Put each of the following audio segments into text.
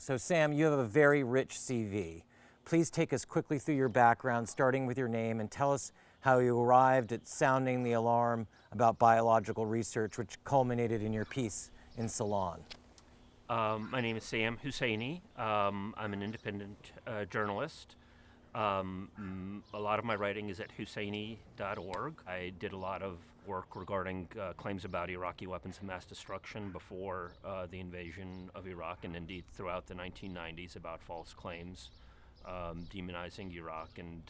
So Sam, you have a very rich CV. Please take us quickly through your background, starting with your name, and tell us how you arrived at sounding the alarm about biological research, which culminated in your piece in Salon. My name is Sam Husseini. I'm an independent journalist. A lot of my writing is at Husseini.org. I did a lot of work regarding claims about Iraqi weapons of mass destruction before the invasion of Iraq, and indeed throughout the 1990s, about false claims demonizing Iraq and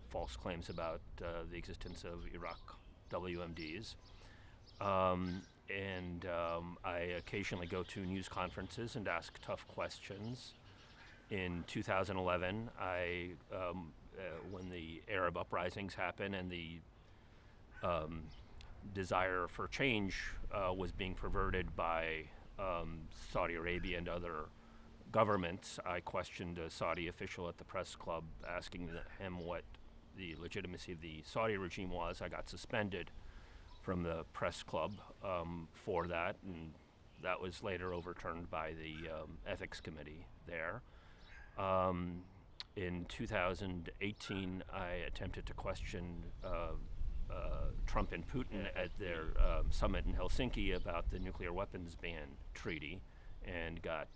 false claims about the existence of Iraq WMDs. I occasionally go to news conferences and ask tough questions. In 2011, when the Arab uprisings happened and the desire for change was being perverted by Saudi Arabia and other governments, I questioned a Saudi official at the press club, asking him what the legitimacy of the Saudi regime was. I got suspended from the press club for that, and that was later overturned by the ethics committee there. In 2018, I attempted to question Trump and Putin at their summit in Helsinki about the nuclear weapons ban treaty, and got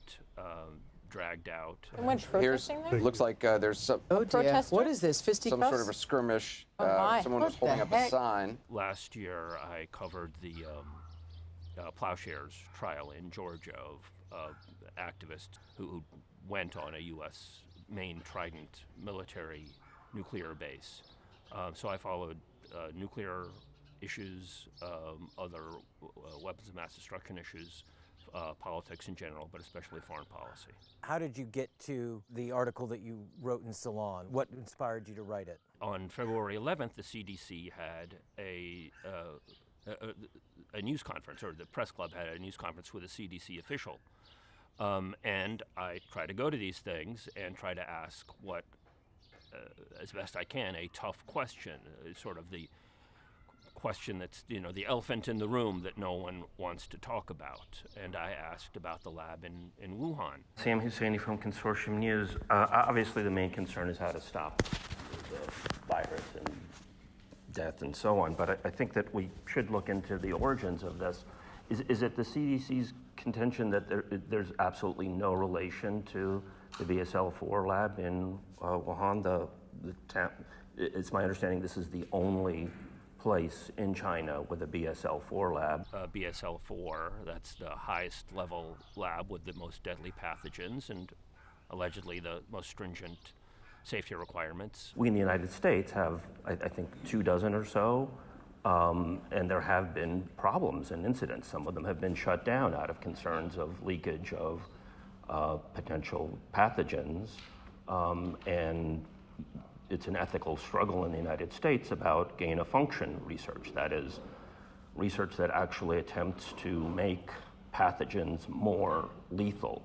dragged out. And went protesting there? Looks like there's some protester? What is this, fisticuffs? some sort of a skirmish. Oh, my. Someone was What holding the up a heck? sign. Last year, I covered the Plowshares trial in Georgia of activists who went on a U.S. main Trident military nuclear base. So I followed nuclear issues, other weapons of mass destruction issues, politics in general, but especially foreign policy. How did you get to the article that you wrote in Salon? What inspired you to write it? On February 11th, the CDC had a news conference, or the press club had a news conference with a CDC official. And I try to go to these things and try to ask what, as best I can, a tough question, sort of the question that's, the elephant in the room that no one wants to talk about. And I asked about the lab in Wuhan. Sam Husseini from Consortium News. Obviously, the main concern is how to stop the virus and death and so on. But I think that we should look into the origins of this. Is it the CDC's contention that there's absolutely no relation to the BSL-4 lab in Wuhan? It's my understanding this is the only place in China with a BSL-4 lab. BSL-4, that's the highest level lab with the most deadly pathogens and allegedly the most stringent safety requirements. We in the United States have, I think, 24 or so, and there have been problems and incidents. Some of them have been shut down out of concerns of leakage of potential pathogens, and it's an ethical struggle in the United States about gain-of-function research. That is, research that actually attempts to make pathogens more lethal.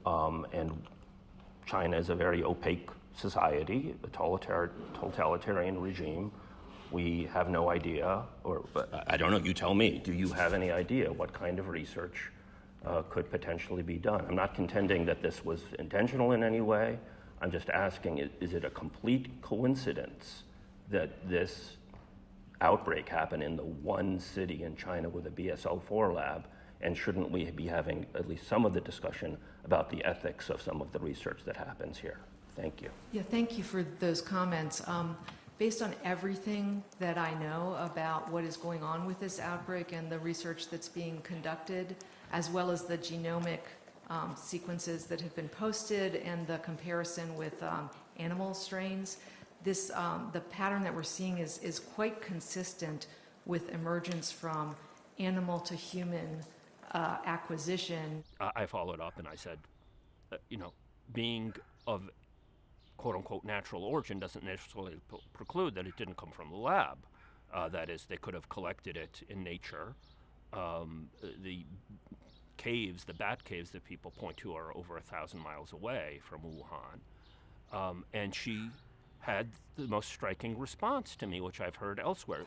And China is a very opaque society, a totalitarian regime. We have no idea, or I don't know, you tell me, do you have any idea what kind of research could potentially be done? I'm not contending that this was intentional in any way. I'm just asking, is it a complete coincidence that this outbreak happened in the one city in China with a BSL-4 lab, and shouldn't we be having at least some of the discussion about the ethics of some of the research that happens here? Thank you. Yeah, thank you for those comments. Based on everything that I know about what is going on with this outbreak and the research that's being conducted, as well as the genomic sequences that have been posted and the comparison with animal strains, the pattern that we're seeing is quite consistent with emergence from animal to human acquisition. I followed up and I said, being of quote-unquote natural origin doesn't necessarily preclude that it didn't come from the lab. That is, they could have collected it in nature. The caves, the bat caves that people point to are over 1,000 miles away from Wuhan. And she had the most striking response to me, which I've heard elsewhere.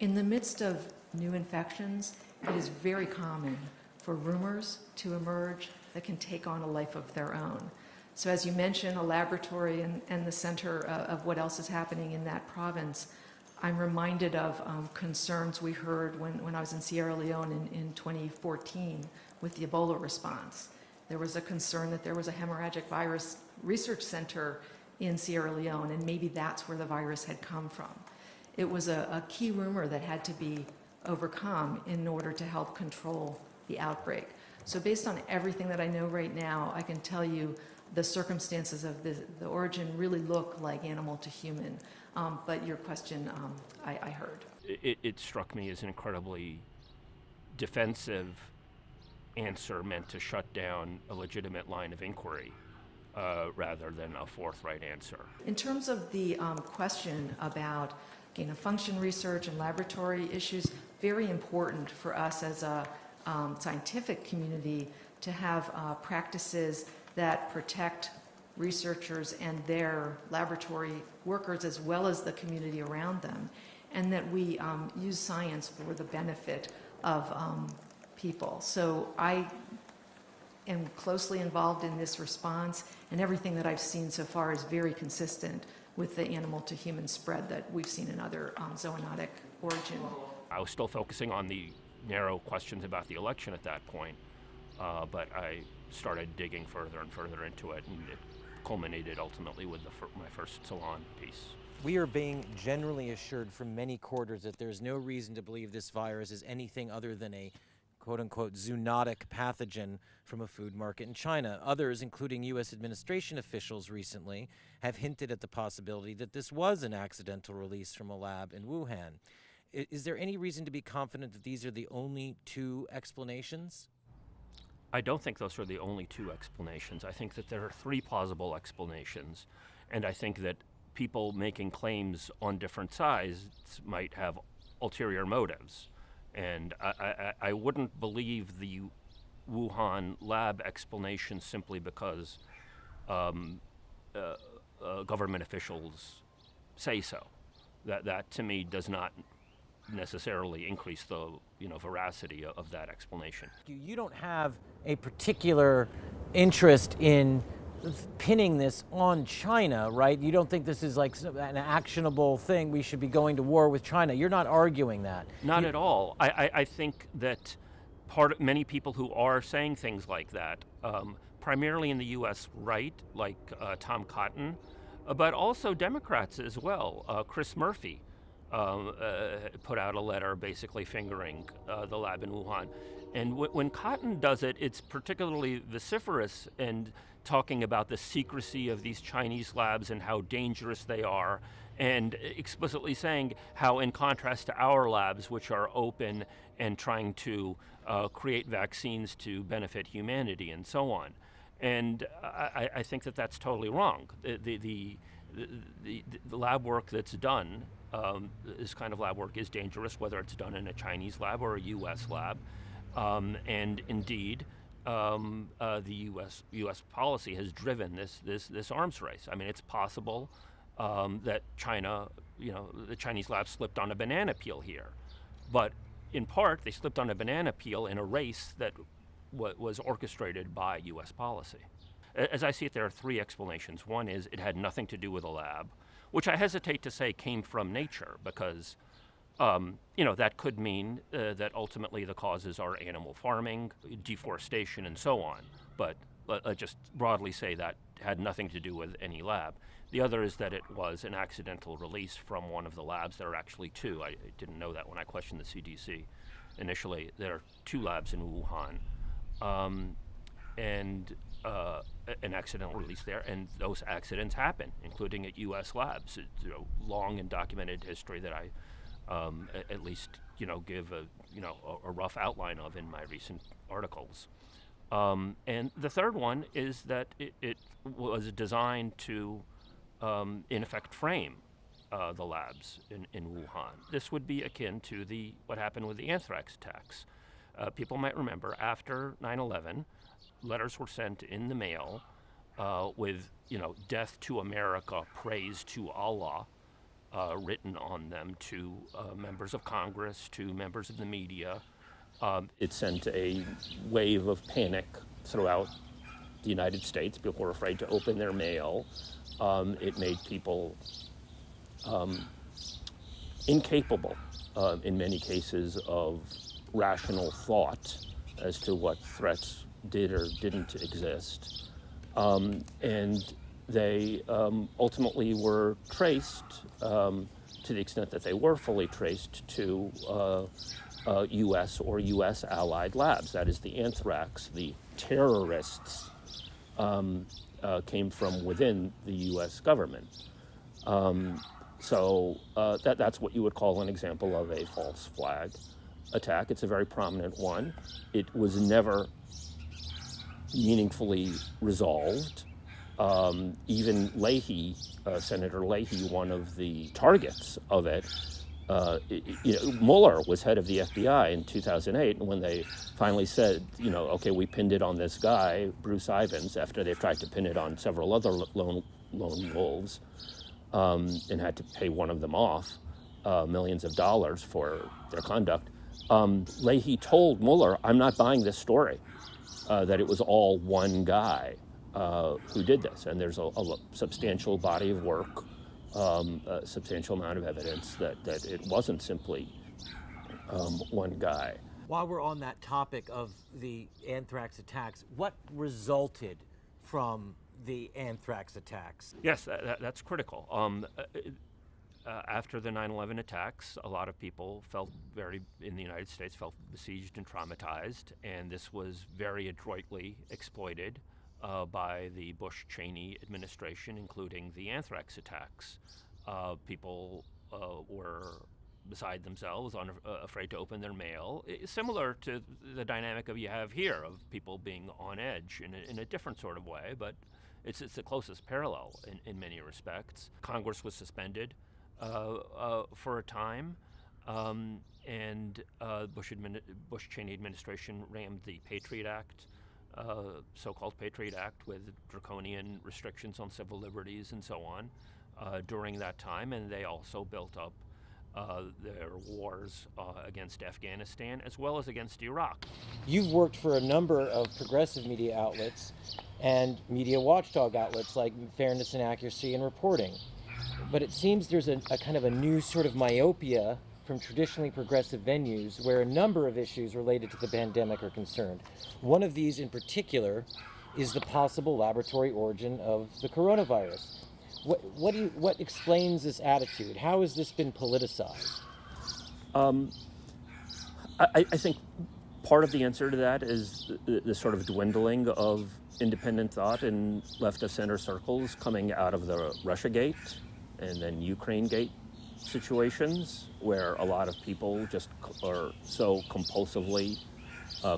In the midst of new infections, it is very common for rumors to emerge, that can take on a life of their own. So as you mentioned, a laboratory and the center of what else is happening in that province, I'm reminded of concerns we heard when I was in Sierra Leone in 2014 with the Ebola response. There was a concern that there was a hemorrhagic virus research center in Sierra Leone, and maybe that's where the virus had come from. It was a key rumor that had to be overcome in order to help control the outbreak. So based on everything that I know right now, I can tell you the circumstances of the origin really look like animal to human. But your question, I heard. It struck me as an incredibly defensive answer meant to shut down a legitimate line of inquiry rather than a forthright answer. In terms of the question about gain-of-function research and laboratory issues, very important for us as a scientific community to have practices that protect researchers and their laboratory workers as well as the community around them, and that we use science for the benefit of people. So I am closely involved in this response, and everything that I've seen so far is very consistent with the animal to human spread that we've seen in other zoonotic origin. I was still focusing on the narrow questions about the election at that point, but I started digging further and further into it, and it culminated ultimately with my first Salon piece. We are being generally assured from many quarters that there's no reason to believe this virus is anything other than a quote-unquote zoonotic pathogen from a food market in China. Others, including U.S. administration officials recently, have hinted at the possibility that this was an accidental release from a lab in Wuhan. Is there any reason to be confident that these are the only two explanations? I don't think those are the only two explanations. I think that there are three plausible explanations, and I think that people making claims on different sides might have ulterior motives. And I wouldn't believe the Wuhan lab explanation simply because government officials say so. That to me does not necessarily increase the veracity of that explanation. You don't have a particular interest in pinning this on China, right? You don't think this is like an actionable thing, we should be going to war with China. You're not arguing that. Not at all. I think that many people who are saying things like that, primarily in the U.S. right, like Tom Cotton, but also Democrats as well. Chris Murphy put out a letter basically fingering the lab in Wuhan. And when Cotton does it, it's particularly vociferous and talking about the secrecy of these Chinese labs and how dangerous they are, and explicitly saying how, in contrast to our labs, which are open and trying to create vaccines to benefit humanity and so on. And I think that that's totally wrong. The lab work that's done, this kind of lab work is dangerous, whether it's done in a Chinese lab or a U.S. lab. And indeed, the U.S. policy has driven this arms race. I mean, it's possible that China, the Chinese lab slipped on a banana peel here, but in part they slipped on a banana peel in a race that was orchestrated by U.S. policy. As I see it, there are three explanations. One is it had nothing to do with a lab, which I hesitate to say came from nature, because that could mean that ultimately the causes are animal farming, deforestation, and so on. But let's just broadly say that had nothing to do with any lab. The other is that it was an accidental release from one of the labs. There are actually two. I didn't know that when I questioned the CDC initially. There are two labs in Wuhan, and an accidental release there. And those accidents happen, including at U.S. labs. It's a long and documented history that I at least give a rough outline of in my recent articles. And the third one is that it was designed to, in effect, frame the labs in Wuhan. This would be akin to what happened with the anthrax attacks. People might remember after 9/11, letters were sent in the mail with "Death to America, praise to Allah," written on them to members of Congress, to members of the media. It sent a wave of panic throughout the United States. People were afraid to open their mail. It made people incapable, in many cases, of rational thought as to what threats did or didn't exist. And they ultimately were traced, to the extent that they were fully traced, to U.S. or U.S. allied labs. That is, the anthrax, the terrorists came from within the U.S. government. So that's what you would call an example of a false flag attack. It's a very prominent one. It was never meaningfully resolved. Even Leahy, Senator Leahy, one of the targets of it, Mueller was head of the FBI in 2008, and when they finally said, okay, we pinned it on this guy, Bruce Ivins, after they've tried to pin it on several other lone wolves, and had to pay one of them off millions of dollars for their conduct, Leahy told Mueller, I'm not buying this story, that it was all one guy who did this. And there's a substantial body of work, a substantial amount of evidence that it wasn't simply one guy. While we're on that topic of the anthrax attacks, what resulted from the anthrax attacks? Yes, that's critical. After the 9/11 attacks, a lot of people in the United States felt besieged and traumatized, and this was very adroitly exploited by the Bush-Cheney administration, including the anthrax attacks. People were beside themselves, afraid to open their mail, similar to the dynamic you have here of people being on edge in a different sort of way, but it's the closest parallel in many respects. Congress was suspended for a time, and Bush-Cheney administration rammed the Patriot Act, so-called Patriot Act, with draconian restrictions on civil liberties and so on during that time, and they also built up their wars against Afghanistan as well as against Iraq. You've worked for a number of progressive media outlets and media watchdog outlets like Fairness and Accuracy in Reporting. But it seems there's a kind of a new sort of myopia from traditionally progressive venues where a number of issues related to the pandemic are concerned. One of these in particular is the possible laboratory origin of the coronavirus. What explains this attitude? How has this been politicized? I think part of the answer to that is the sort of dwindling of independent thought in left of center circles coming out of the Russiagate and then Ukrainegate situations, where a lot of people just are so compulsively,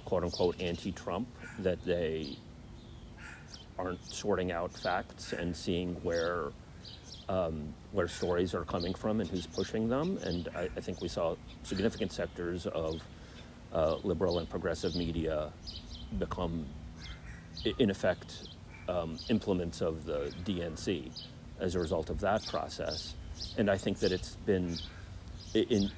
quote unquote, anti-Trump that they aren't sorting out facts and seeing where stories are coming from and who's pushing them. And I think we saw significant sectors of liberal and progressive media become, in effect, implements of the DNC as a result of that process. And I think that it's been in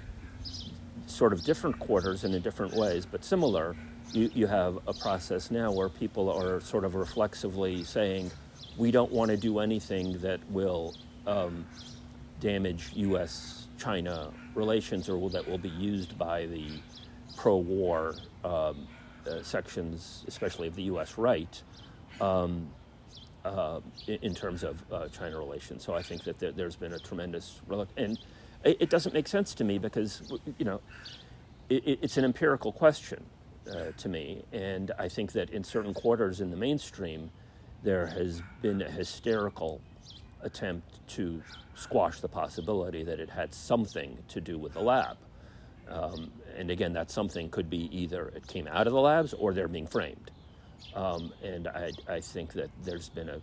sort of different quarters and in different ways, but similar. You have a process now where people are sort of reflexively saying, we don't want to do anything that will damage U.S.-China relations or that will be used by the pro-war sections, especially of the U.S. right, in terms of China relations. So I think that there's been a tremendous and it doesn't make sense to me because, it's an empirical question. To me, and I think that in certain quarters in the mainstream, there has been a hysterical attempt to squash the possibility that it had something to do with the lab. And again, that something could be either it came out of the labs or they're being framed. And I think that there's been an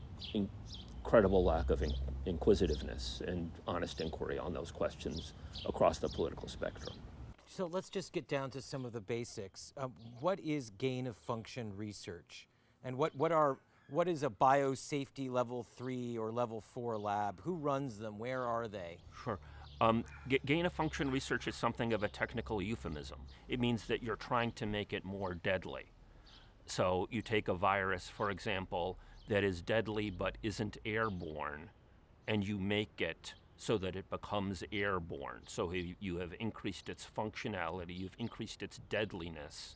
incredible lack of inquisitiveness and honest inquiry on those questions across the political spectrum. So let's just get down to some of the basics. What is gain of function research? And what is a biosafety level 3 or level 4 lab? Who runs them? Where are they? Sure. Gain of function research is something of a technical euphemism. It means that you're trying to make it more deadly. So you take a virus, for example, that is deadly but isn't airborne, and you make it so that it becomes airborne. So you have increased its functionality, you've increased its deadliness,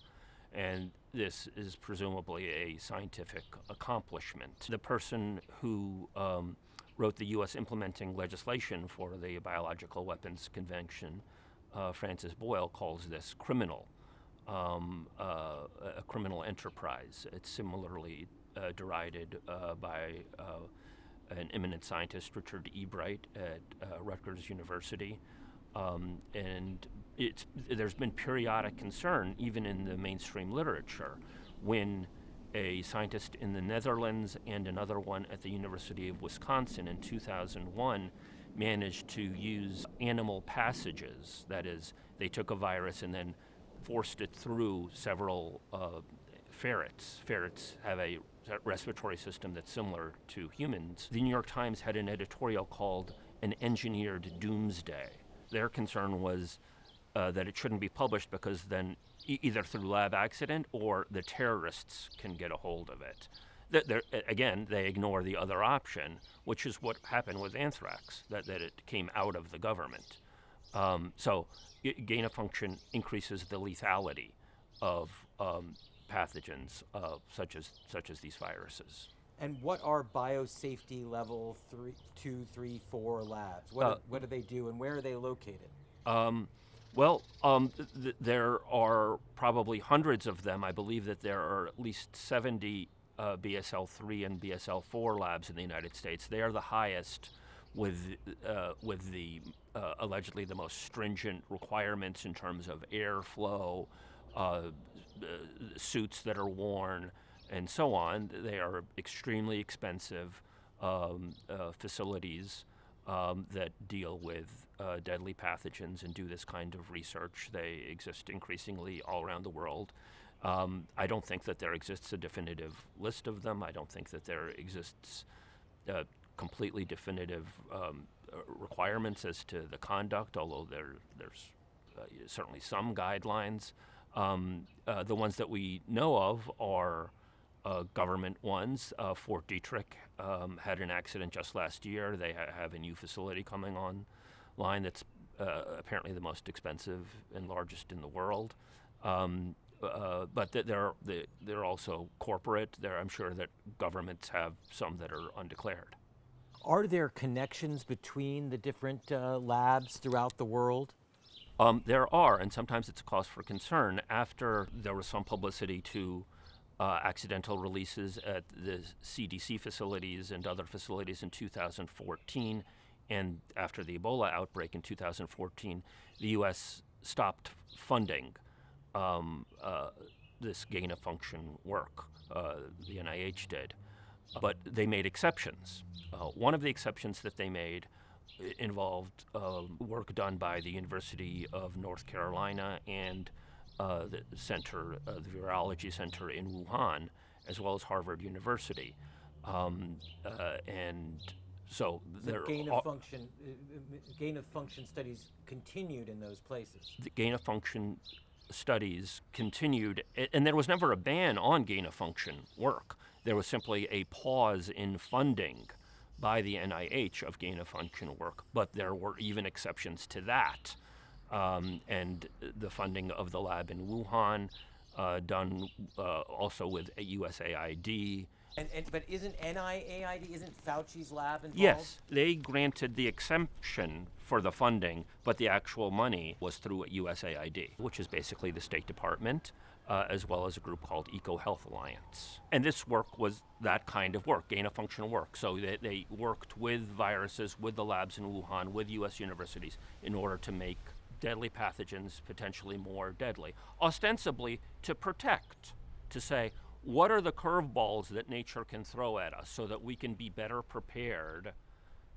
and this is presumably a scientific accomplishment. The person who wrote the U.S. implementing legislation for the Biological Weapons Convention, Francis Boyle, calls this criminal, a criminal enterprise. It's similarly derided by an eminent scientist, Richard Ebright at Rutgers University. And there's been periodic concern, even in the mainstream literature, when a scientist in the Netherlands and another one at the University of Wisconsin in 2001 managed to use animal passages. That is, they took a virus and then forced it through several ferrets. Ferrets have a respiratory system that's similar to humans. The New York Times had an editorial called An Engineered Doomsday. Their concern was that it shouldn't be published because then either through lab accident or the terrorists can get a hold of it. Again, they ignore the other option, which is what happened with anthrax, that it came out of the government. So gain of function increases the lethality of pathogens such as these viruses. And what are biosafety level 2, 3, 4 labs? What do they do, and where are they located? There are probably hundreds of them. I believe that there are at least 70 BSL-3 and BSL-4 labs in the United States. They are the highest with the allegedly the most stringent requirements in terms of airflow, suits that are worn, and so on. They are extremely expensive facilities that deal with deadly pathogens and do this kind of research. They exist increasingly all around the world. I don't think that there exists a definitive list of them. I don't think that there exists completely definitive requirements as to the conduct, although there's certainly some guidelines. The ones that we know of are government ones. Fort Detrick had an accident just last year. They have a new facility coming online that's apparently the most expensive and largest in the world. But they're also corporate. I'm sure that governments have some that are undeclared. Are there connections between the different labs throughout the world? There are, and sometimes it's a cause for concern. After there was some publicity to accidental releases at the CDC facilities and other facilities in 2014, and after the Ebola outbreak in 2014, the U.S. stopped funding this gain-of-function work. The NIH did. But they made exceptions. One of the exceptions that they made involved work done by the University of North Carolina and the center, the Virology Center in Wuhan, as well as Harvard University. And so The gain of function studies continued in those places. the gain-of-function studies continued, and there was never a ban on gain-of-function work. There was simply a pause in funding by the NIH of gain-of-function work, but there were even exceptions to that. And the funding of the lab in Wuhan, done also with USAID. But isn't NIAID, isn't Fauci's lab involved? Yes, they granted the exemption for the funding, but the actual money was through USAID, which is basically the State Department, as well as a group called EcoHealth Alliance. And this work was that kind of work, gain-of-function work. So they worked with viruses, with the labs in Wuhan, with U.S. universities, in order to make deadly pathogens potentially more deadly, ostensibly to protect, to say, what are the curveballs that nature can throw at us so that we can be better prepared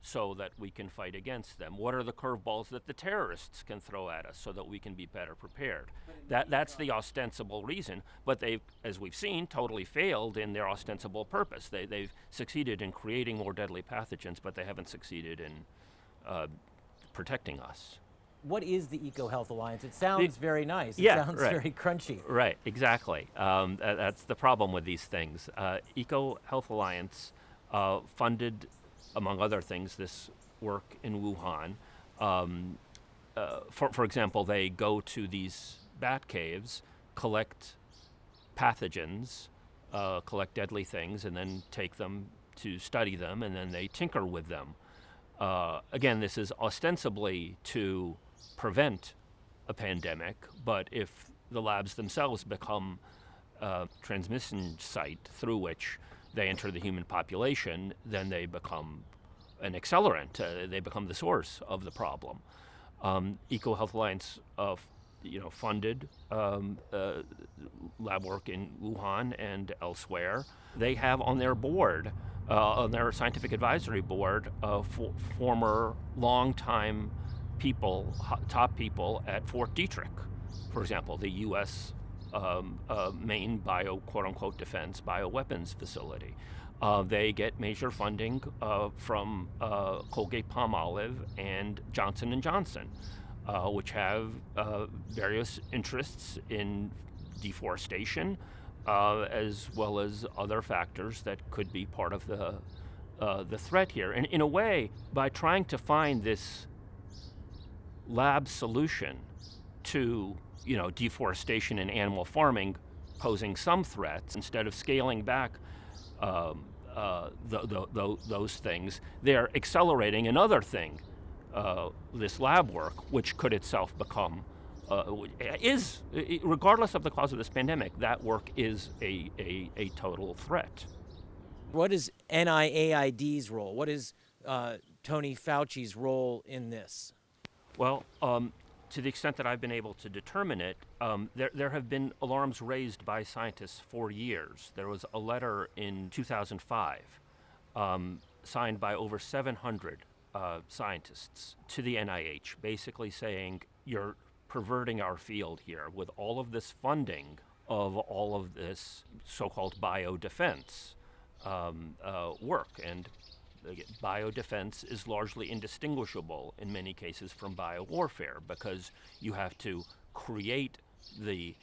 so that we can fight against them? What are the curveballs that the terrorists can throw at us so that we can be better prepared? That's the ostensible reason, but they've, as we've seen, totally failed in their ostensible purpose. They've succeeded in creating more deadly pathogens, but they haven't succeeded in protecting us. what is the EcoHealth Alliance? It sounds very nice. It Yeah, sounds right. very crunchy. Right, exactly. That's the problem with these things. EcoHealth Alliance funded, among other things, this work in Wuhan. For example, they go to these bat caves, collect pathogens, collect deadly things, and then take them to study them, and then they tinker with them. Again, this is ostensibly to prevent a pandemic, but if the labs themselves become a transmission site through which they enter the human population, then they become an accelerant. They become the source of the problem. EcoHealth Alliance funded lab work in Wuhan and elsewhere. They have on their board, on their scientific advisory board, former longtime people, top people at Fort Detrick, for example, the U.S. Main quote-unquote defense bioweapons facility. They get major funding from Colgate-Palmolive and Johnson & Johnson, which have various interests in deforestation, as well as other factors that could be part of the threat here. And in a way, by trying to find this lab solution to deforestation and animal farming posing some threats, instead of scaling back those things, they're accelerating another thing, this lab work, which could itself become, regardless of the cause of this pandemic, that work is a total threat. What is NIAID's role? What is Tony Fauci's role in this? Well, to the extent that I've been able to determine it, there have been alarms raised by scientists for years. There was a letter in 2005 signed by over 700 scientists to the NIH, basically saying, you're perverting our field here with all of this funding of all of this so-called biodefense work. And biodefense is largely indistinguishable in many cases from biowarfare, because you have to create the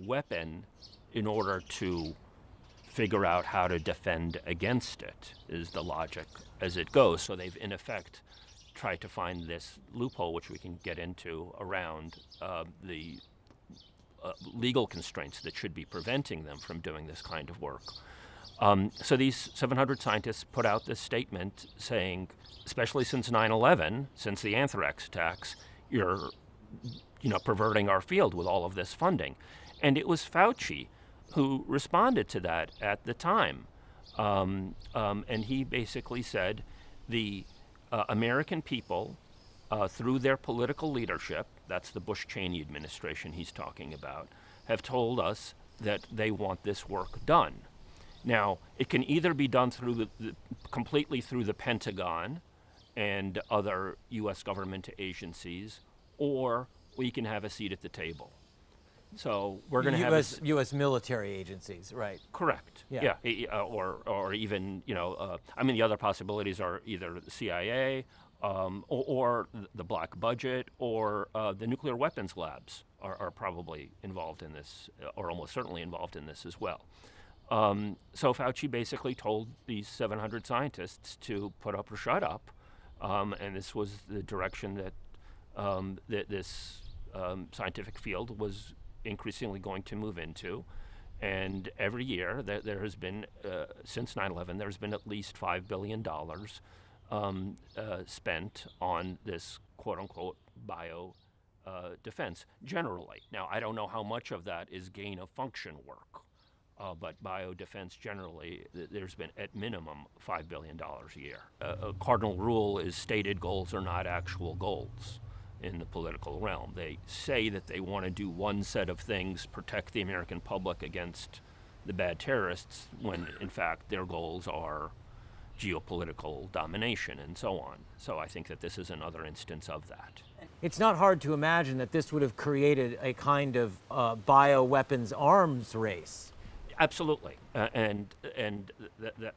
weapon in order to figure out how to defend against it, is the logic as it goes. So they've in effect tried to find this loophole, which we can get into, around the legal constraints that should be preventing them from doing this kind of work. So these 700 scientists put out this statement saying, especially since 9/11, since the anthrax attacks, you're perverting our field with all of this funding. And it was Fauci who responded to that at the time. And he basically said the American people, through their political leadership, that's the Bush-Cheney administration he's talking about, have told us that they want this work done. Now, it can either be done through completely through the Pentagon and other U.S. government agencies, or we can have a seat at the table. So we're going to have U.S. military agencies, right? Correct. Yeah. Or even the other possibilities are either the CIA or the black budget or the nuclear weapons labs are probably involved in this, or almost certainly involved in this as well. So Fauci basically told these 700 scientists to put up or shut up, and this was the direction that this scientific field was increasingly going to move into. And every year there has been, since 9/11, there's been at least $5 billion spent on this quote-unquote bio defense generally. Now, I don't know how much of that is gain-of-function work. But biodefense generally, there's been at minimum $5 billion a year. A cardinal rule is stated goals are not actual goals in the political realm. They say that they want to do one set of things, protect the American public against the bad terrorists, when in fact their goals are geopolitical domination and so on. So I think that this is another instance of that. It's not hard to imagine that this would have created a kind of bioweapons arms race. Absolutely, and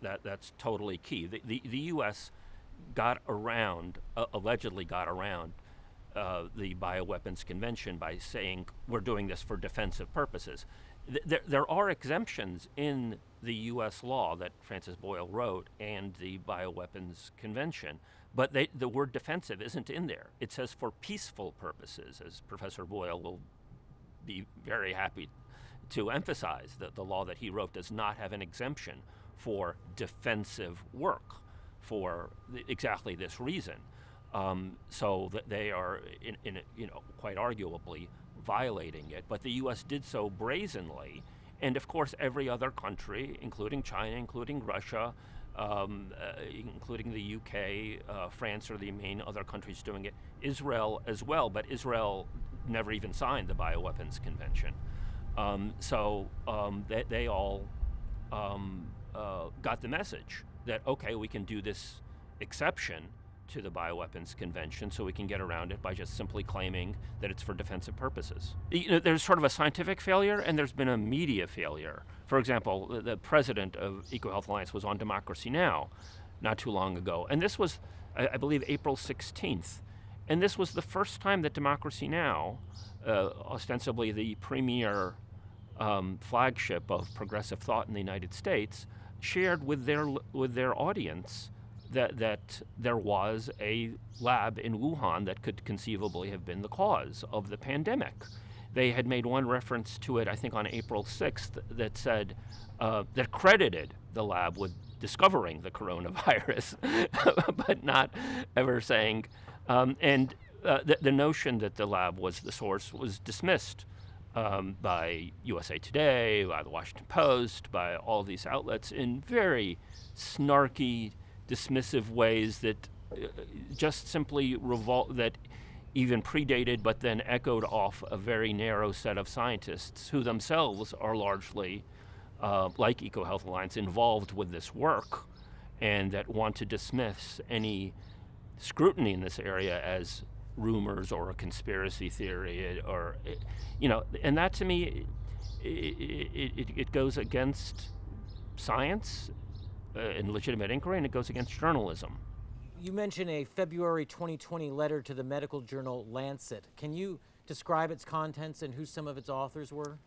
that's totally key. The U.S. allegedly got around the Bioweapons Convention by saying we're doing this for defensive purposes. There are exemptions in the U.S. law that Francis Boyle wrote and the Bioweapons Convention, but the word defensive isn't in there. It says for peaceful purposes, as Professor Boyle will be very happy to emphasize, that the law that he wrote does not have an exemption for defensive work for exactly this reason. So that they are, quite arguably violating it. But the U.S. did so brazenly, and of course every other country, including China, including Russia, including the UK, France are the main other countries doing it. Israel as well, but Israel never even signed the Bioweapons Convention. They all got the message that, okay, we can do this exception to the Bioweapons Convention, so we can get around it by just simply claiming that it's for defensive purposes. There's sort of a scientific failure, and there's been a media failure. For example, the president of EcoHealth Alliance was on Democracy Now! Not too long ago, and this was, I believe, April 16th. And this was the first time that Democracy Now!, ostensibly the premier flagship of progressive thought in the United States, shared with their audience that there was a lab in Wuhan that could conceivably have been the cause of the pandemic. They had made one reference to it, I think, on April 6th that said, that credited the lab with discovering the coronavirus, but not ever saying, the notion that the lab was the source was dismissed by USA Today, by the Washington Post, by all these outlets in very snarky, dismissive ways that just simply that even predated but then echoed off a very narrow set of scientists who themselves are largely, like EcoHealth Alliance, involved with this work, and that want to dismiss any scrutiny in this area as rumors or a conspiracy theory, or, and that to me, it goes against science and legitimate inquiry, and it goes against journalism. You mentioned a February 2020 letter to the medical journal Lancet. Can you describe its contents and who some of its authors were?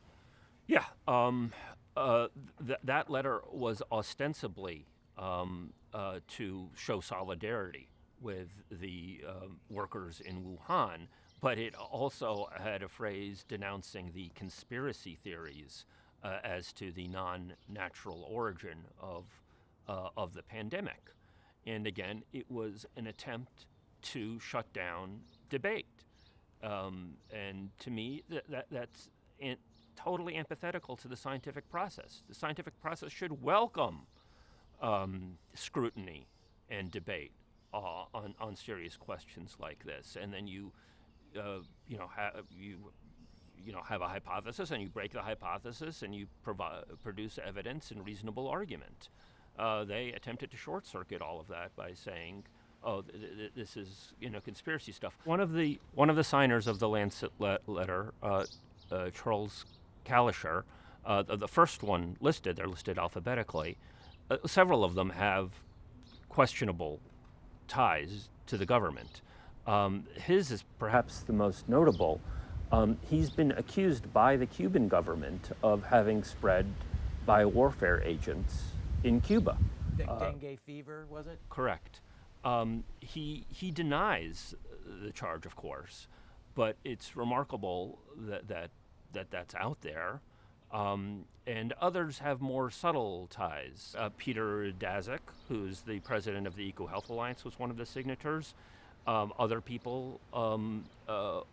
Yeah, that letter was ostensibly to show solidarity with the workers in Wuhan, but it also had a phrase denouncing the conspiracy theories as to the non-natural origin of the pandemic. And again, it was an attempt to shut down debate. And to me, that's totally antithetical to the scientific process. The scientific process should welcome scrutiny and debate on serious questions like this. And then you have a hypothesis, and you break the hypothesis, and you produce evidence and reasonable argument. They attempted to short-circuit all of that by saying, "Oh, this is conspiracy stuff." One of the signers of the Lancet letter, Charles Kalischer, the first one listed, they're listed alphabetically. Several of them have questionable ties to the government. His is perhaps the most notable. He's been accused by the Cuban government of having spread biowarfare agents in Cuba. Dengue fever, was it? Correct. He denies the charge, of course, but it's remarkable that that's out there. And others have more subtle ties. Peter Daszak, who's the president of the EcoHealth Alliance, was one of the signatories. Other people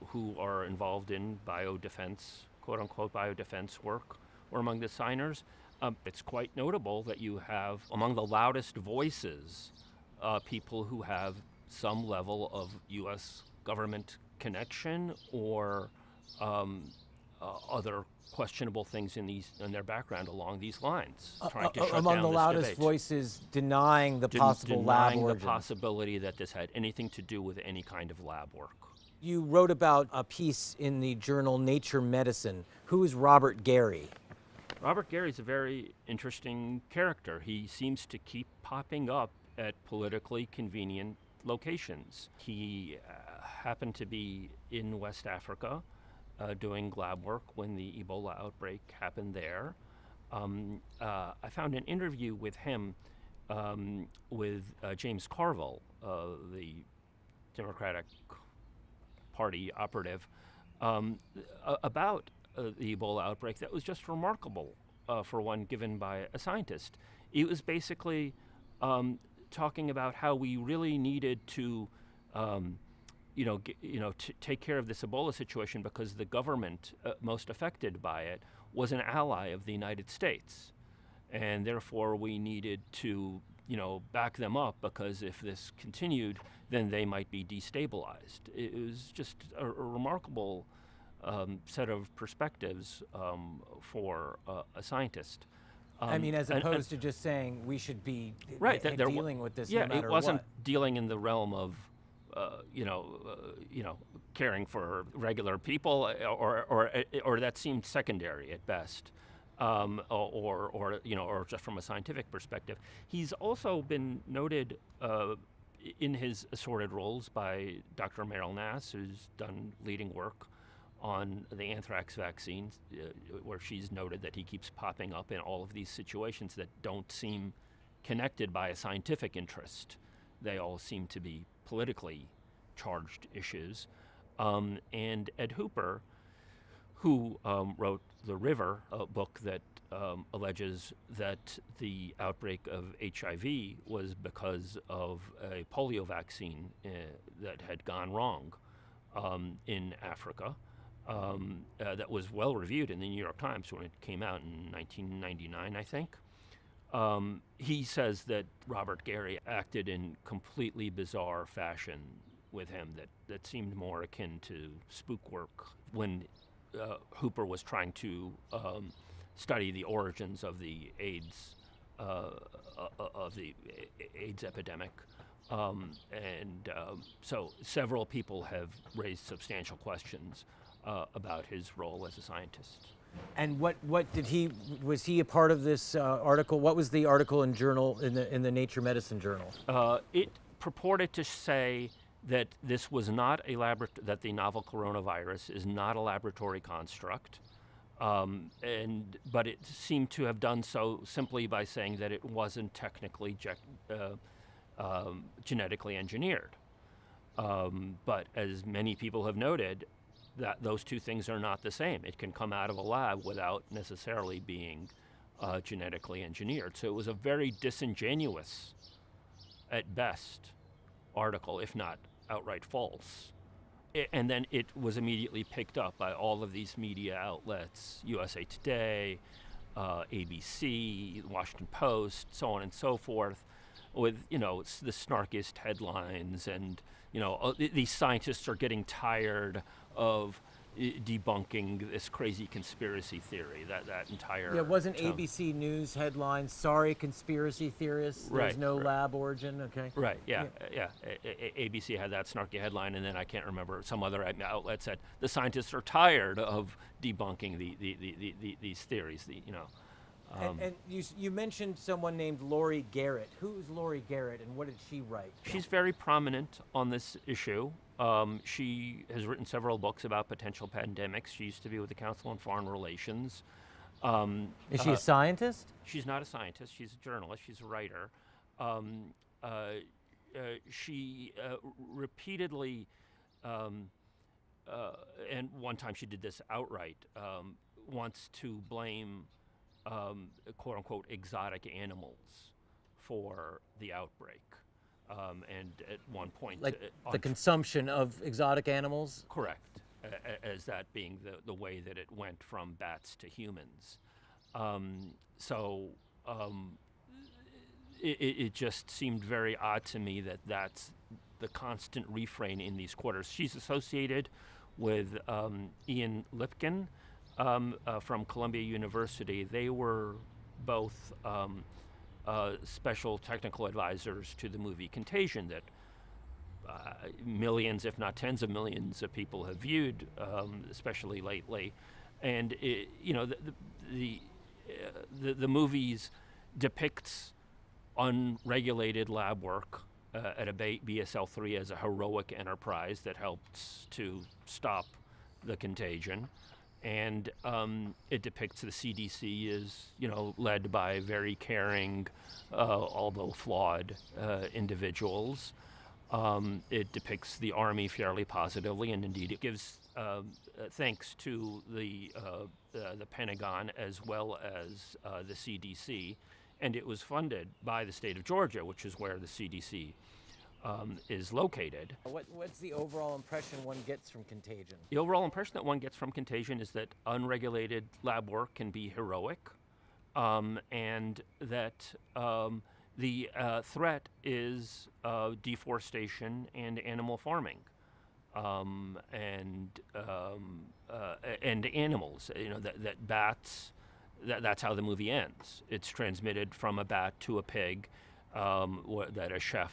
who are involved in biodefense, quote-unquote biodefense work, were among the signers. It's quite notable that you have, among the loudest voices, people who have some level of U.S. government connection or other questionable things in their background along these lines, trying to shut among down the this loudest debate. voices denying the possible lab Denying the origin. possibility that this had anything to do with any kind of lab work. You wrote about a piece in the journal Nature Medicine. Who is Robert Gary? Robert Gary's a very interesting character. He seems to keep popping up at politically convenient locations. He happened to be in West Africa doing lab work when the Ebola outbreak happened there. I found an interview with him with James Carville, the Democratic Party operative, about the Ebola outbreak that was just remarkable for one given by a scientist. It was basically talking about how we really needed to, take care of this Ebola situation because the government most affected by it was an ally of the United States, and therefore we needed to, back them up because if this continued, then they might be destabilized. It was just a remarkable set of perspectives for a scientist. I mean, as opposed to just saying we should be right, dealing with this yeah, no matter it wasn't what. dealing in the realm of, caring for regular people, or that seemed secondary at best, or just from a scientific perspective. He's also been noted in his assorted roles by Dr. Meryl Nass, who's done leading work on the anthrax vaccine, where she's noted that he keeps popping up in all of these situations that don't seem connected by a scientific interest. They all seem to be politically charged issues. And Ed Hooper, who wrote The River, a book that alleges that the outbreak of HIV was because of a polio vaccine that had gone wrong in Africa. That was well reviewed in the New York Times when it came out in 1999, I think. He says that Robert Gary acted in completely bizarre fashion with him that seemed more akin to spook work when Hooper was trying to study the origins of the AIDS epidemic. So several people have raised substantial questions about his role as a scientist. And what did was he a part of this article? What was the article in the Nature Medicine journal? It purported to say that this was not that the novel coronavirus is not a laboratory construct, but it seemed to have done so simply by saying that it wasn't technically genetically engineered. But as many people have noted, that those two things are not the same. It can come out of a lab without necessarily being genetically engineered. So it was a very disingenuous, at best, article, if not outright false. And then it was immediately picked up by all of these media outlets, USA Today, ABC, Washington Post, so on and so forth, with, it's the snarkiest headlines, and, these scientists are getting tired of debunking this crazy conspiracy theory, that entire Yeah, wasn't tone. ABC News headline, "Sorry, conspiracy theorists, there's Right, no right. lab origin," okay? Right, yeah. ABC had that snarky headline, and then I can't remember, some other outlet said, the scientists are tired of debunking these theories, And you mentioned someone named Laurie Garrett. Who's Laurie Garrett, and what did she write? She's very prominent on this issue. She has written several books about potential pandemics. She used to be with the Council on Foreign Relations. Is she a scientist? She's not a scientist. She's a journalist. She's a writer. She repeatedly, and one time she did this outright, wants to blame quote unquote exotic animals for the outbreak. And at one point, Like the consumption of exotic animals? correct, as that being the way that it went from bats to humans. It just seemed very odd to me that that's the constant refrain in these quarters. She's associated with Ian Lipkin from Columbia University. They were both special technical advisors to the movie Contagion that millions, if not tens of millions of people have viewed, especially lately. And the movies depicts unregulated lab work at a BSL-3 as a heroic enterprise that helped to stop the contagion. And it depicts the CDC as, led by very caring, although flawed individuals. It depicts the Army fairly positively, and indeed it gives thanks to the Pentagon as well as the CDC. And it was funded by the state of Georgia, which is where the CDC is located. What's the overall impression one gets from Contagion? The overall impression that one gets from Contagion is that unregulated lab work can be heroic, and that the threat is deforestation and animal farming, and animals. That bats. That's how the movie ends. It's transmitted from a bat to a pig that a chef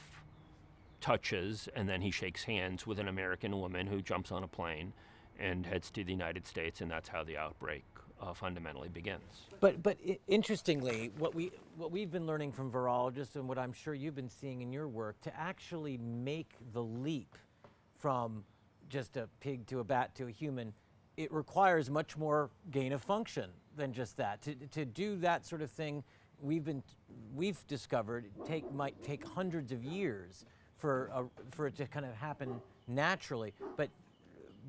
touches, and then he shakes hands with an American woman who jumps on a plane and heads to the United States, and that's how the outbreak fundamentally begins. But interestingly, what we've been learning from virologists, and what I'm sure you've been seeing in your work, to actually make the leap from just a pig to a bat to a human, it requires much more gain of function than just that. To do that sort of thing, we've discovered might take hundreds of years for it to kind of happen naturally.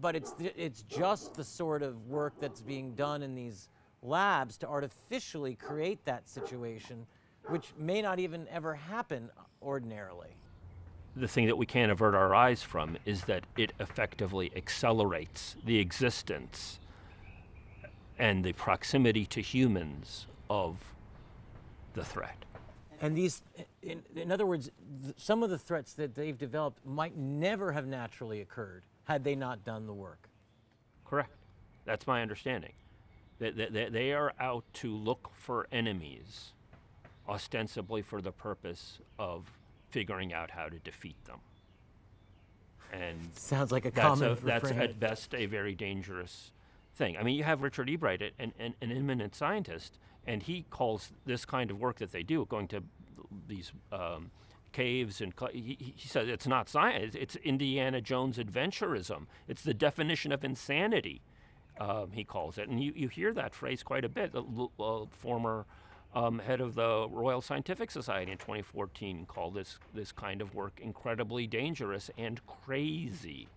But it's just the sort of work that's being done in these labs to artificially create that situation, which may not even ever happen ordinarily. The thing that we can't avert our eyes from is that it effectively accelerates the existence and the proximity to humans of the threat. And these, in other words, some of the threats that they've developed might never have naturally occurred had they not done the work. Correct. That's my understanding. They are out to look for enemies, ostensibly for the purpose of figuring out how to defeat them. And sounds like that's refrain. at best a very dangerous thing. I mean, you have Richard Ebright, an eminent scientist, and he calls this kind of work that they do, going to these caves, and he says it's not science, it's Indiana Jones adventurism. It's the definition of insanity, he calls it. And you hear that phrase quite a bit. The former head of the Royal Scientific Society in 2014 called this kind of work incredibly dangerous and crazy,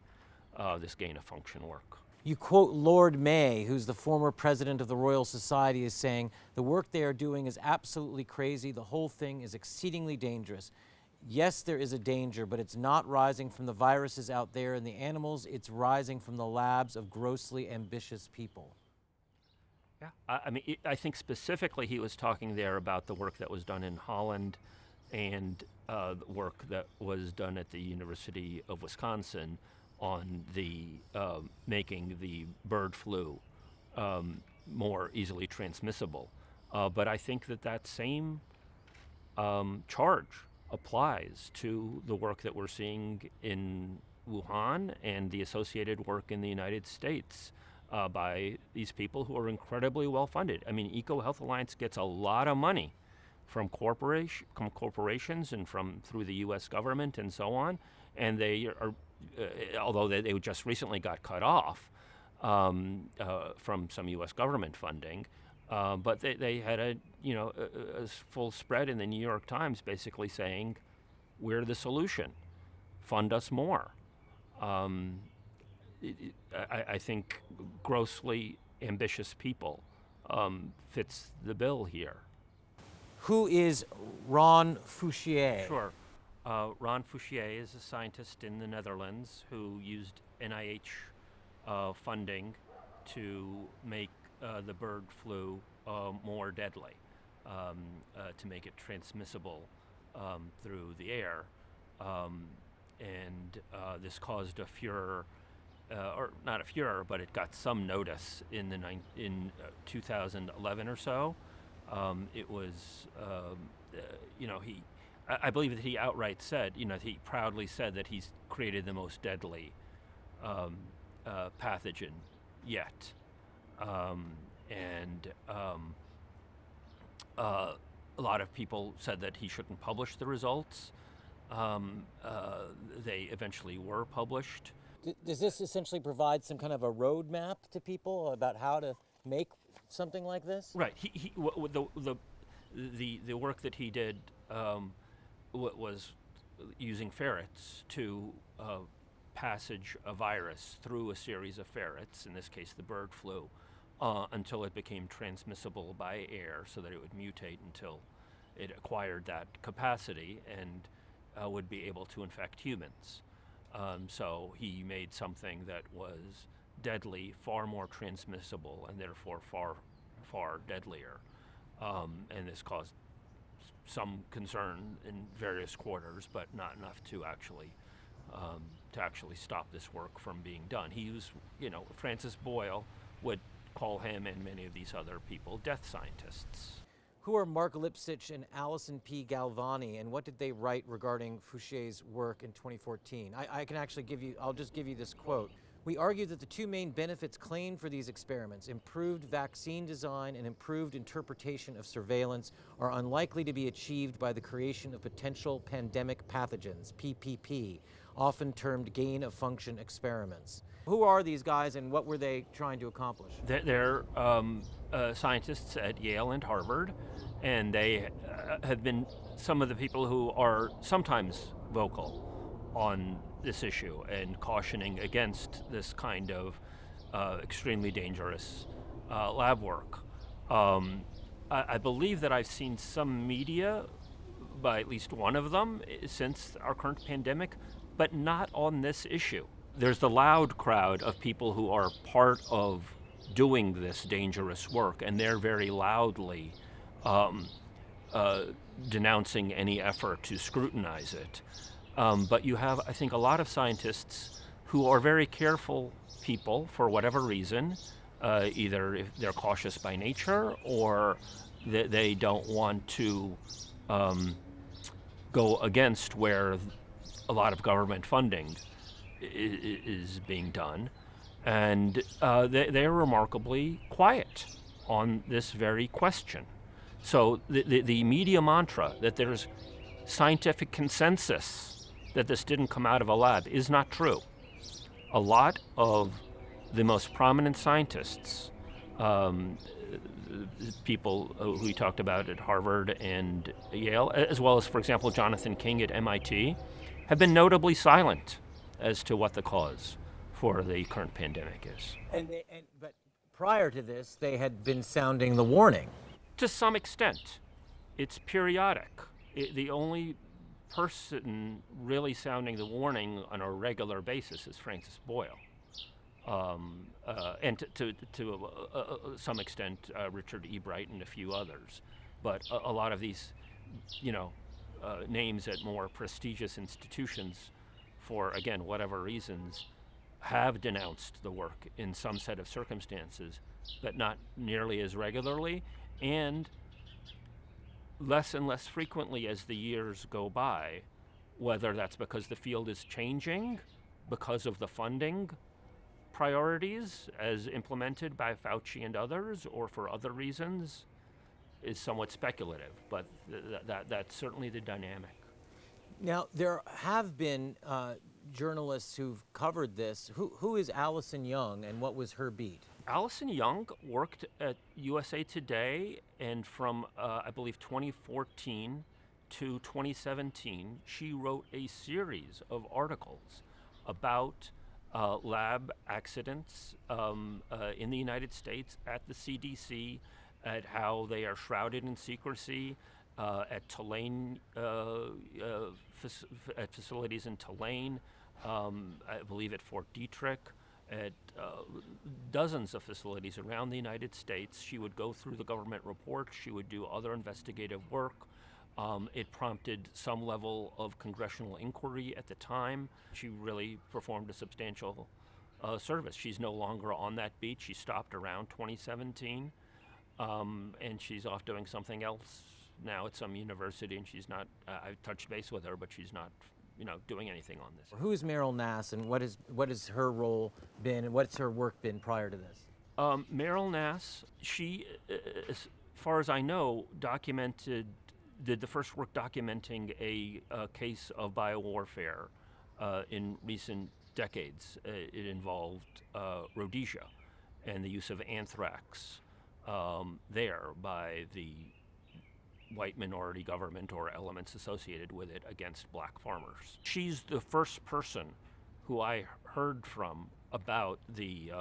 this gain-of-function work. You quote Lord May, who's the former president of the Royal Society, as saying, "The work they are doing is absolutely crazy. The whole thing is exceedingly dangerous. Yes, there is a danger, but it's not rising from the viruses out there and the animals. It's rising from the labs of grossly ambitious people." Yeah, I think specifically he was talking there about the work that was done in Holland and the work that was done at the University of Wisconsin on the making the bird flu more easily transmissible. But I think that same charge applies to the work that we're seeing in Wuhan and the associated work in the United States by these people who are incredibly well funded. I mean, EcoHealth Alliance gets a lot of money from corporations and through the U.S. government and so on, and they are, although they just recently got cut off from some U.S. government funding, but they had a full spread in the New York Times basically saying, "We're the solution. Fund us more." I think grossly ambitious people fits the bill here. Who is Ron Fouchier? Sure. Ron Fouchier is a scientist in the Netherlands who used NIH funding to make the bird flu more deadly, to make it transmissible through the air. And this caused a furor, or not a furor, but it got some notice in 2011 or so. It was, I believe that he outright said, he proudly said that he's created the most deadly pathogen yet. A lot of people said that he shouldn't publish the results. They eventually were published. Does this essentially provide some kind of a roadmap to people about how to make something like this? Right. The work that he did was using ferrets to passage a virus through a series of ferrets, in this case the bird flu, until it became transmissible by air, so that it would mutate until it acquired that capacity and would be able to infect humans. So he made something that was deadly, far more transmissible, and therefore far deadlier. And this caused some concern in various quarters, but not enough to actually stop this work from being done. He was, Francis Boyle would call him and many of these other people death scientists. Who are Mark Lipsitch and Allison P. Galvani, and what did they write regarding Fouché's work in 2014? I can actually I'll just give you this quote. We argue that the two main benefits claimed for these experiments, improved vaccine design and improved interpretation of surveillance, are unlikely to be achieved by the creation of potential pandemic pathogens, PPP, often termed gain-of-function experiments. Who are these guys and what were they trying to accomplish? They're scientists at Yale and Harvard, and they have been some of the people who are sometimes vocal on this issue and cautioning against this kind of extremely dangerous lab work. I believe that I've seen some media by at least one of them since our current pandemic, but not on this issue. There's the loud crowd of people who are part of doing this dangerous work, and they're very loudly denouncing any effort to scrutinize it. But you have, I think, a lot of scientists who are very careful people for whatever reason, either if they're cautious by nature or they don't want to go against where a lot of government funding is being done. And they're remarkably quiet on this very question. So the media mantra that there's scientific consensus that this didn't come out of a lab is not true. A lot of the most prominent scientists, people who we talked about at Harvard and Yale, as well as, for example, Jonathan King at MIT, have been notably silent as to what the cause for the current pandemic is. But prior to this, they had been sounding the warning. To some extent, it's periodic. The only person really sounding the warning on a regular basis is Francis Boyle. And to some extent, Richard E. Bright and a few others. But a lot of these, names at more prestigious institutions, for, again, whatever reasons, have denounced the work in some set of circumstances, but not nearly as regularly, and less and less frequently as the years go by, whether that's because the field is changing, because of the funding priorities as implemented by Fauci and others, or for other reasons, is somewhat speculative, but that's certainly the dynamic. Now, there have been journalists who've covered this. Who is Allison Young, and what was her beat? Allison Young worked at USA Today, and from, I believe, 2014 to 2017, she wrote a series of articles about lab accidents in the United States at the CDC, at how they are shrouded in secrecy, at Tulane, at facilities in Tulane, I believe at Fort Detrick, at dozens of facilities around the United States. She would go through the government reports. She would do other investigative work. It prompted some level of congressional inquiry at the time. She really performed a substantial service. She's no longer on that beat. She stopped around 2017, and she's off doing something else now at some university, and she's not, I've touched base with her, but she's not doing anything on this. Who is Meryl Nass, and what has her role been, and what's her work been prior to this? Meryl Nass, she, as far as I know, documented did the first work documenting a case of biowarfare in recent decades. It involved Rhodesia and the use of anthrax there by the white minority government or elements associated with it against black farmers. She's the first person who I heard from about the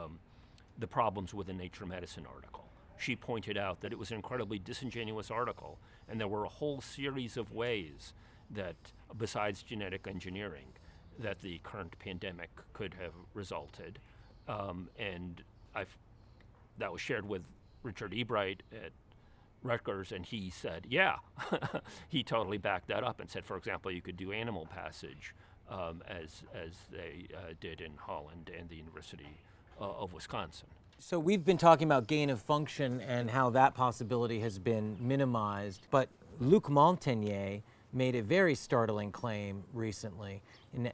problems with the Nature Medicine article. She pointed out that it was an incredibly disingenuous article, and there were a whole series of ways that, besides genetic engineering, that the current pandemic could have resulted. And that was shared with Richard Ebright at Rutgers, and he said, yeah, he totally backed that up and said, for example, you could do animal passage as they did in Holland and the University of Wisconsin. So we've been talking about gain of function and how that possibility has been minimized, but Luc Montagnier made a very startling claim recently.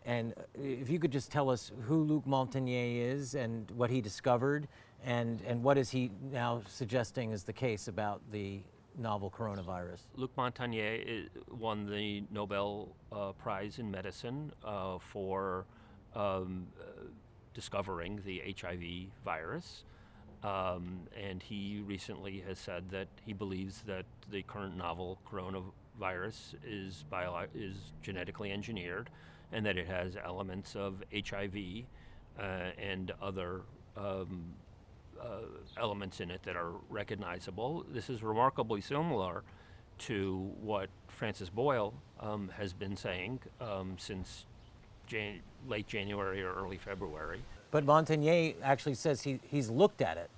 And if you could just tell us who Luc Montagnier is and what he discovered, and what is he now suggesting is the case about the novel coronavirus? Luc Montagnier won the Nobel Prize in Medicine for discovering the HIV virus. And he recently has said that he believes that the current novel coronavirus is genetically engineered, and that it has elements of HIV and other elements in it that are recognizable. This is remarkably similar to what Francis Boyle has been saying since late January or early February. But Montagnier actually says he's looked at it.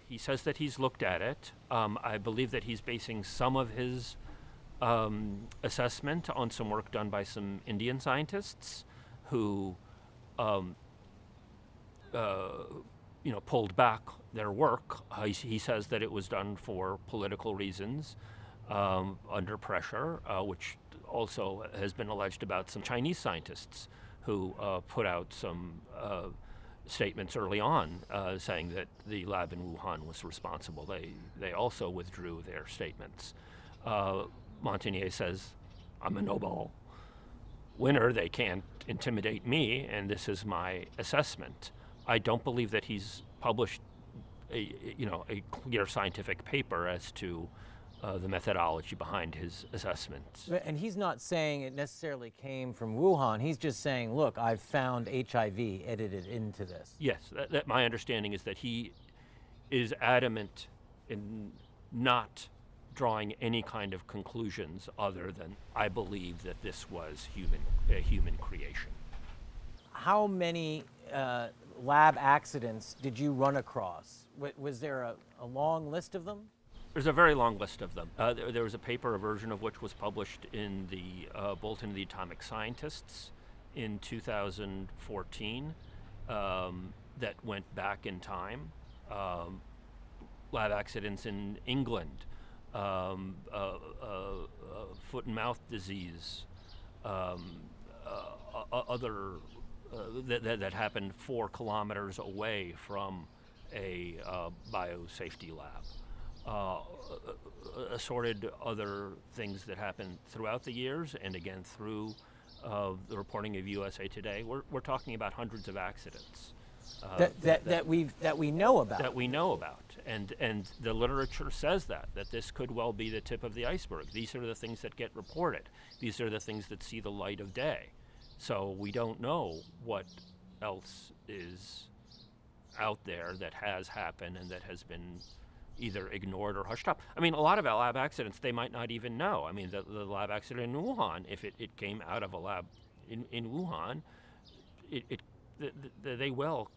He says that he's looked at it. I believe that he's basing some of his assessment on some work done by some Indian scientists who pulled back their work. He says that it was done for political reasons, under pressure, which also has been alleged about some Chinese scientists who put out some statements early on saying that the lab in Wuhan was responsible. They also withdrew their statements. Montagnier says, I'm a Nobel winner, they can't intimidate me, and this is my assessment. I don't believe that he's published a clear scientific paper as to the methodology behind his assessments. And he's not saying it necessarily came from Wuhan. He's just saying, look, I've found HIV edited into this. Yes, that my understanding is that he is adamant in not drawing any kind of conclusions other than, I believe that this was a human creation. How many lab accidents did you run across? Was there a long list of them? There's a very long list of them. There was a paper, a version of which was published in the Bulletin of the Atomic Scientists in 2014 that went back in time. Lab accidents in England, foot and mouth disease, other that happened 4 kilometers away from a biosafety lab. Assorted other things that happened throughout the years, and again through the reporting of USA Today. We're talking about hundreds of accidents that we know about. That we know about, and the literature says that this could well be the tip of the iceberg. These are the things that get reported. These are the things that see the light of day. So we don't know what else is out there that has happened and that has been either ignored or hushed up. I mean, a lot of lab accidents they might not even know. I mean, the lab accident in Wuhan, if it came out of a lab in Wuhan, they well,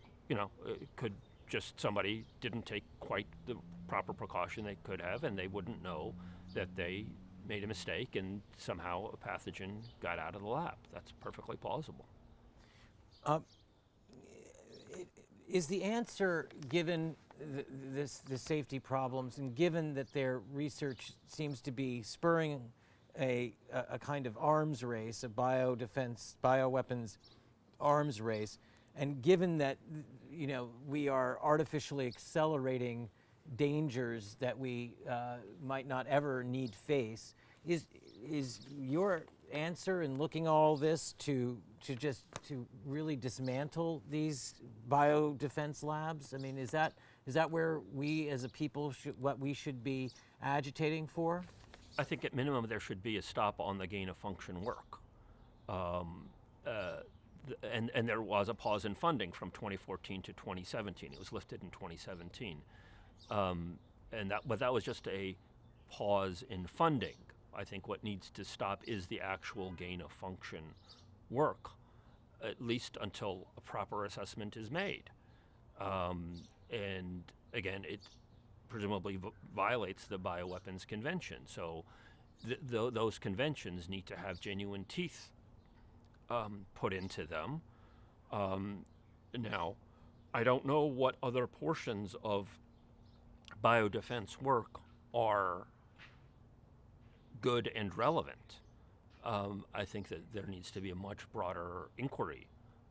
could just somebody didn't take quite the proper precaution they could have, and they wouldn't know that they made a mistake and somehow a pathogen got out of the lab. That's perfectly plausible. Is the answer, given the safety problems, and given that their research seems to be spurring a kind of arms race, a bioweapons arms race, and given that we are artificially accelerating dangers that we might not ever need face, is is your answer in looking at all this to really dismantle these biodefense labs? I mean, is that where we as a people what we should be agitating for? I think at minimum there should be a stop on the gain of function work. And there was a pause in funding from 2014 to 2017. It was lifted in 2017. But that was just a pause in funding. I think what needs to stop is the actual gain of function work, at least until a proper assessment is made. And again, it presumably violates the Bioweapons Convention. So those conventions need to have genuine teeth put into them. Now, I don't know what other portions of biodefense work are good and relevant. I think that there needs to be a much broader inquiry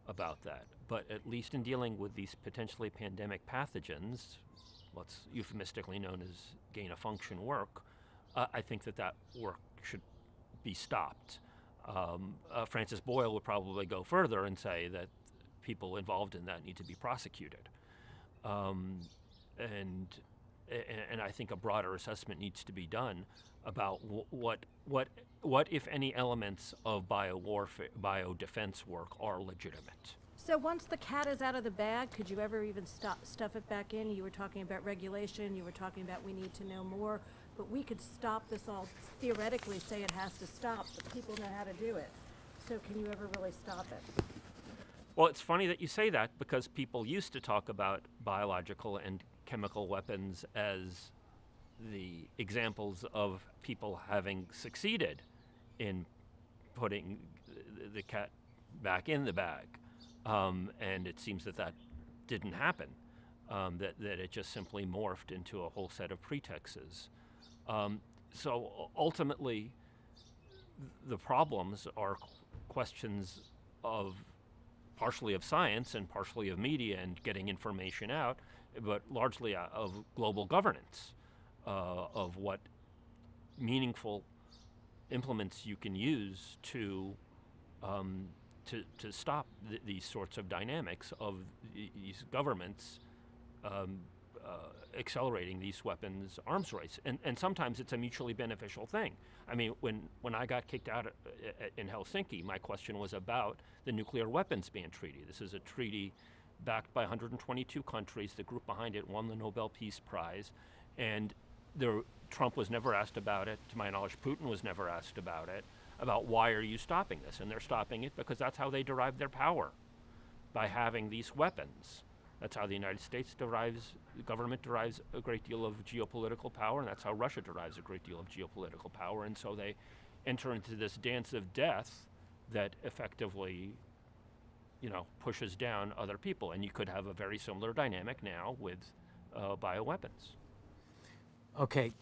about that. But at least in dealing with these potentially pandemic pathogens, what's euphemistically known as gain-of-function work, I think that work should be stopped. Francis Boyle would probably go further and say that people involved in that need to be prosecuted. And I think a broader assessment needs to be done about what if any elements of biodefense work are legitimate. So once the cat is out of the bag, could you ever even stuff it back in? You were talking about regulation, you were talking about we need to know more, but we could stop this all, theoretically say it has to stop, but people know how to do it. So can you ever really stop it? Well, it's funny that you say that because people used to talk about biological and chemical weapons as the examples of people having succeeded in putting the cat back in the bag. And it seems that didn't happen, that it just simply morphed into a whole set of pretexts. So ultimately, the problems are questions of partially of science and partially of media and getting information out, but largely of global governance, of what meaningful implements you can use to stop these sorts of dynamics of these governments accelerating these weapons arms race. And sometimes it's a mutually beneficial thing. I mean, when I got kicked out in Helsinki, my question was about the Nuclear Weapons Ban Treaty. This is a treaty backed by 122 countries. The group behind it won the Nobel Peace Prize. And Trump was never asked about it. To my knowledge, Putin was never asked about it, about why are you stopping this? And they're stopping it because that's how they derive their power, by having these weapons. That's how the United States the government derives a great deal of geopolitical power, and that's how Russia derives a great deal of geopolitical power. And so they enter into this dance of death that effectively, pushes down other people. And you could have a very similar dynamic now with bioweapons. Okay,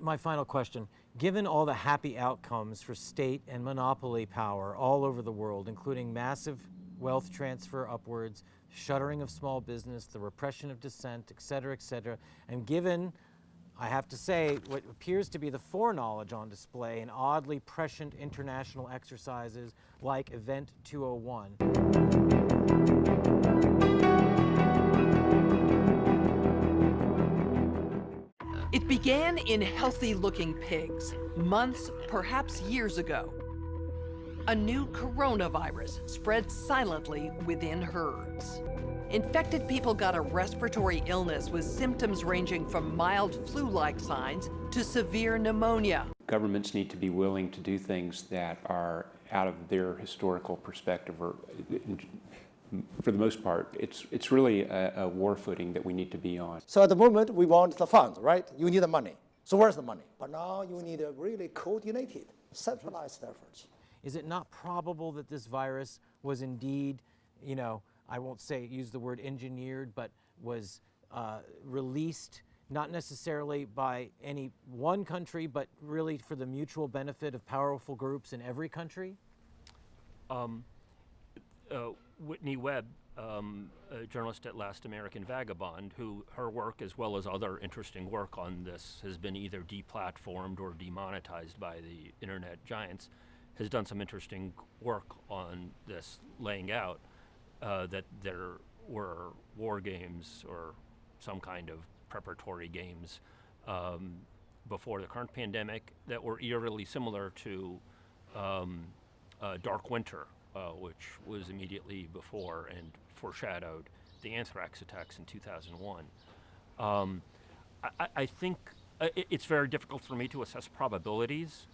my final question. Given all the happy outcomes for state and monopoly power all over the world, including massive wealth transfer upwards, shuttering of small business, the repression of dissent, et cetera, and given, I have to say, what appears to be the foreknowledge on display in oddly prescient international exercises like Event 201. It began in healthy-looking pigs, months, perhaps years ago. A new coronavirus spread silently within herds. Infected people got a respiratory illness with symptoms ranging from mild flu-like signs to severe pneumonia. Governments need to be willing to do things that are out of their historical perspective, or for the most part, it's really a war footing that we need to be on. So at the moment, we want the funds, right? You need the money. So where's the money? But now you need a really coordinated, centralized efforts. Is it not probable that this virus was indeed, I won't use the word engineered, but was released not necessarily by any one country, but really for the mutual benefit of powerful groups in every country? Whitney Webb, a journalist at Last American Vagabond, who her work, as well as other interesting work on this, has been either deplatformed or demonetized by the internet giants, has done some interesting work on this, laying out that there were war games or some kind of preparatory games before the current pandemic that were eerily similar to Dark Winter, which was immediately before and foreshadowed the anthrax attacks in 2001. I think it's very difficult for me to assess probabilities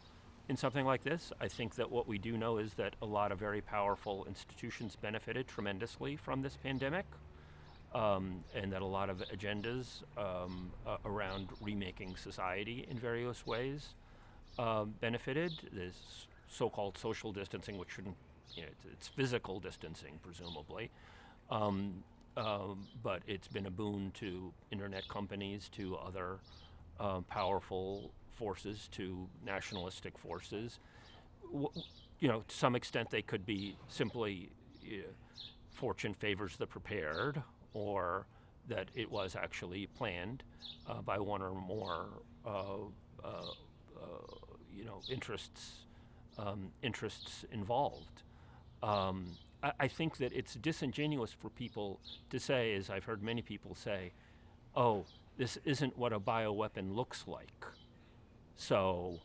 in something like this. I think that what we do know is that a lot of very powerful institutions benefited tremendously from this pandemic, and that a lot of agendas around remaking society in various ways benefited. This so-called social distancing, which shouldn't, it's physical distancing, presumably, but it's been a boon to internet companies, to other powerful forces, to nationalistic forces. To some extent they could be simply fortune favors the prepared, or that it was actually planned by one or more interests involved. I think that it's disingenuous for people to say, as I've heard many people say, oh, this isn't what a bioweapon looks like, so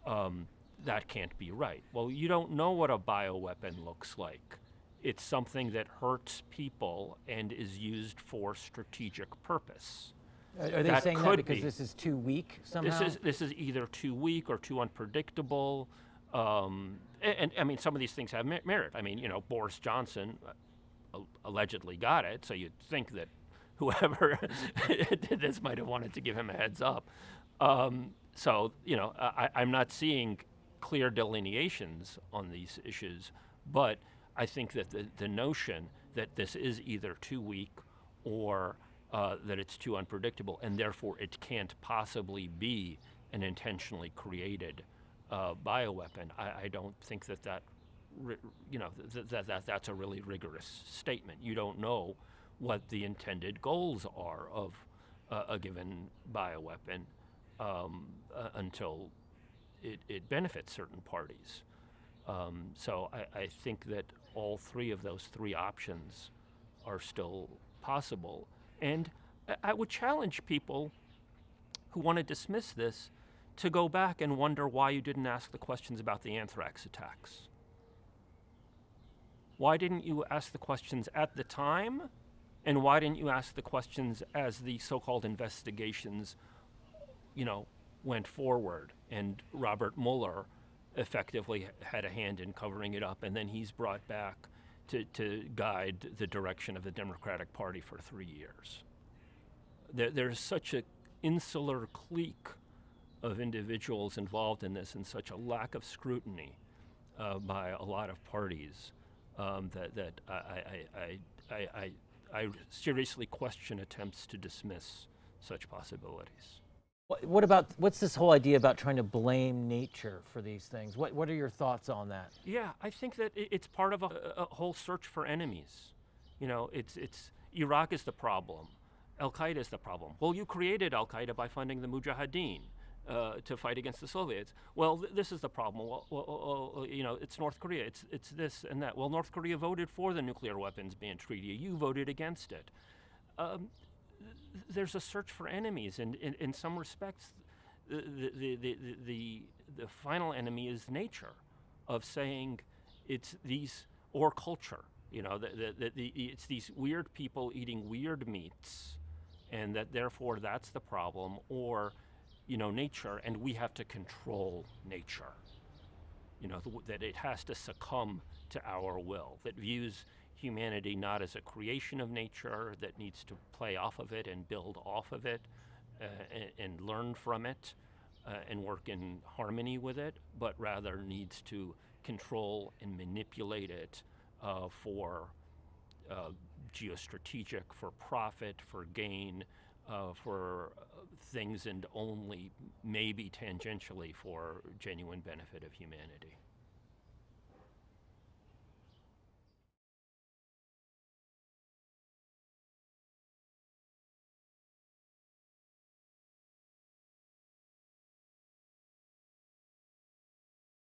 that can't be right. Well, you don't know what a bioweapon looks like. It's something that hurts people and is used for strategic purpose. Are they saying that because this is too weak somehow? This is either too weak or too unpredictable. And I mean, some of these things have merit. I mean, Boris Johnson allegedly got it, so you'd think that whoever did this might have wanted to give him a heads up. So, I'm not seeing clear delineations on these issues, but I think that the notion that this is either too weak or that it's too unpredictable, and therefore it can't possibly be an intentionally created bioweapon, I don't think that's a really rigorous statement. You don't know what the intended goals are of a given bioweapon until it benefits certain parties. So I think that all three of those three options are still possible. And I would challenge people who want to dismiss this to go back and wonder why you didn't ask the questions about the anthrax attacks. Why didn't you ask the questions at the time? And why didn't you ask the questions as the so-called investigations, went forward? And Robert Mueller effectively had a hand in covering it up, and then he's brought back to guide the direction of the Democratic Party for 3 years. There's such an insular clique of individuals involved in this, and such a lack of scrutiny by a lot of parties that I seriously question attempts to dismiss such possibilities. What's this whole idea about trying to blame nature for these things? What are your thoughts on that? Yeah, I think that it's part of a whole search for enemies. It's Iraq is the problem. Al-Qaeda is the problem. Well, you created Al-Qaeda by funding the Mujahideen to fight against the Soviets. Well, this is the problem. Well, it's North Korea. It's this and that. Well, North Korea voted for the nuclear weapons ban treaty. You voted against it. There's a search for enemies, and in some respects, the final enemy is nature, of saying it's these, or culture. It's these weird people eating weird meats, and that therefore that's the problem, or nature, and we have to control nature. That it has to succumb to our will, that views humanity not as a creation of nature that needs to play off of it and build off of it and learn from it and work in harmony with it, but rather needs to control and manipulate it for geostrategic, for profit, for gain, for things, and only maybe tangentially for genuine benefit of humanity.